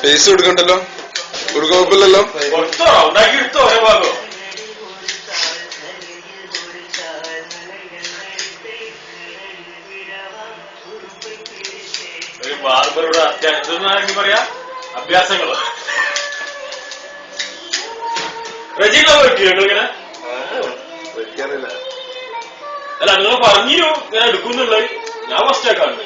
Pace കൊടുക്കണ്ടല്ലോ, കൊടുക്കാൻ കുഴപ്പമില്ലല്ലോ. ഒരു ബാർബറുടെ അത്യാവശ്യം പറയാ അഭ്യാസങ്ങള് റജിയിലോ പറ്റിയോ ഇങ്ങനെ? അല്ല നിങ്ങൾ പറഞ്ഞു ഞാൻ എടുക്കുന്നുള്ളത്, ഞാൻ ഫസ്റ്റ് ആക്കാണ്ട്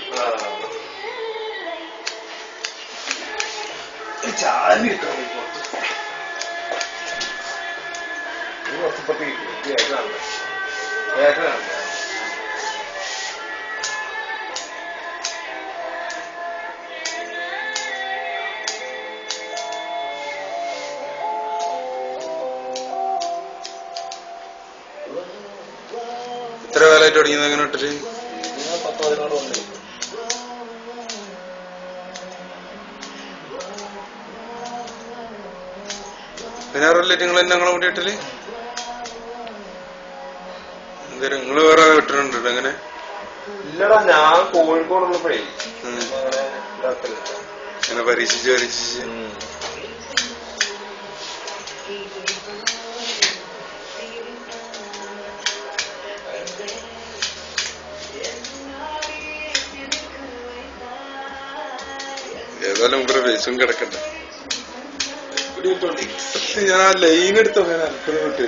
എത്ര കാലമായിട്ട് തുടങ്ങിയത് എങ്ങനെ ഇട്ടിട്ട്? 10-15 കൊല്ലം. പതിനാറ് നിങ്ങൾ തന്നെ ഞങ്ങളെ കൂടി ഇട്ടല്? എന്തായാലും നിങ്ങള് വേറെ ഇട്ടിട്ടുണ്ട് എങ്ങനെ? ഇല്ലടാ, ഞാൻ കോഴിക്കോടുള്ളപ്പോഴേ അങ്ങനെ പരീക്ഷിച്ച് ഏതായാലും ഇവിടെ വേസും കിടക്കട്ടെ. ഞാൻ ആ ലൈൻ എടുത്തോ, ഞാൻ അൽപ്പന വിട്ട്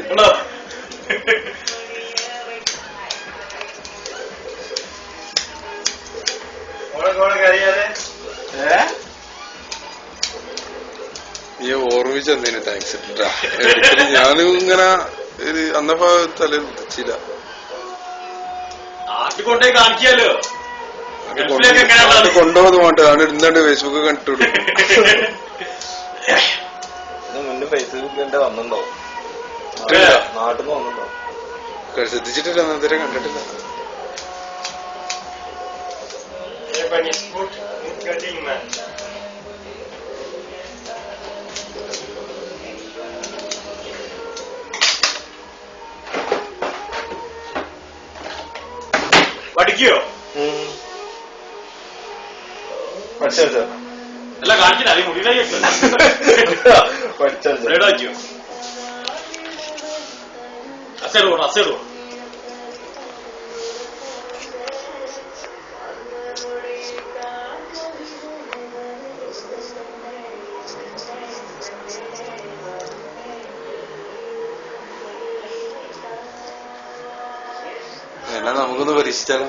നീ ഓർമ്മിച്ചെന്തേനു താങ്ക്സ് ഇട്ടാ. ഞാനും ഇങ്ങനെ ഒരു അന്നപ്പോ തല ചില കൊണ്ടേ കാണിക്കാലോ, കൊണ്ടുപോകുന്നത് വേണ്ട. ആണ് ഇരുന്നാണ്ട് ഫേസ്ബുക്ക് കണ്ടിട്ടു. മുന്നേ ഫേസ്ബുക്കിൽ വന്നിട്ടുണ്ടോ? നാട്ടിൽ നിന്ന് വന്നിട്ടുണ്ടോ? ശ്രദ്ധിച്ചിട്ടില്ല, അന്നേരെ കണ്ടിട്ടില്ല. പഠിക്കോ? അല്ല കാണിച്ചില്ല, അത് മുടി പഠിച്ചോ. അസേറോ എന്നാ നമുക്കൊന്ന് പരീക്ഷിച്ചാലോ?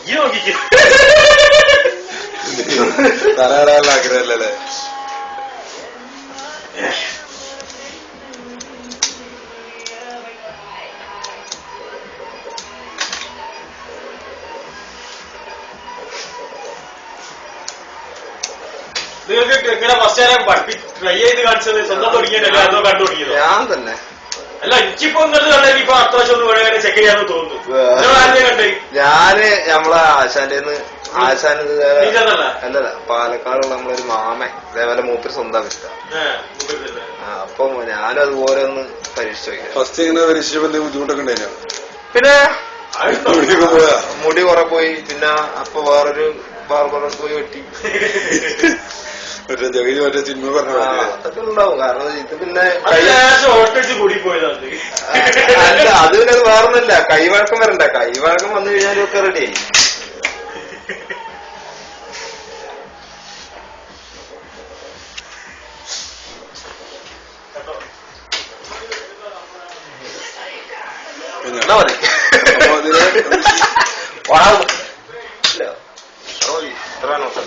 ഈ നോക്കിക്കോ, തലകടാനുള്ള ആഗ്രഹമല്ലേ? നിങ്ങൾക്ക് എങ്ങനെ ഫസ്റ്റ് ട്രൈ ചെയ്ത് കാണിച്ചത്? സ്വന്തം തുടങ്ങിയതല്ലേ അതോ കണ്ടു തുടങ്ങിയത്? ഞാൻ തന്നെ. അല്ല എനിക്കിപ്പോ ഇങ്ങോട്ട് കണ്ടെങ്കിൽ ഇപ്പൊ അടുത്ത വർഷം ഒന്ന് വേറെ ചെക്ക് ചെയ്യാന്ന് തോന്നുന്നു. കണ്ടേ ഞാന് നമ്മളെ ആശാന്റെ അല്ലല്ല, പാലക്കാടുള്ള നമ്മളൊരു മാമൻ അതേപോലെ മൂപ്പര് സ്വന്തം വിറ്റ. അപ്പൊ ഞാനും അതുപോലെ ഒന്ന് പരീക്ഷിച്ചു നോക്കി. ഫസ്റ്റ് ഇങ്ങനെ പരീക്ഷിച്ചപ്പോ ബുദ്ധിമുട്ടൊക്കെ ഉണ്ടായില്ല? പിന്നെ മുടി കുറെ പോയി. പിന്നെ അപ്പൊ വേറൊരു ബാർബറെ പോയി വെട്ടി. മറ്റേ ജഗതി മറ്റേ സിനിമ പറഞ്ഞ അതൊക്കെ ഉണ്ടാവും. കാരണം ഇത് പിന്നെ കൂടിപ്പോയതാണ്. അല്ല, അത് പിന്നെ വേറൊന്നുമില്ല. കൈവഴക്കം വരണ്ട. കൈവഴക്കം വന്നു കഴിഞ്ഞാലും ഒക്കെ റെഡി ആയി. എന്നാ മതി. ഇത്ര നോക്കാം.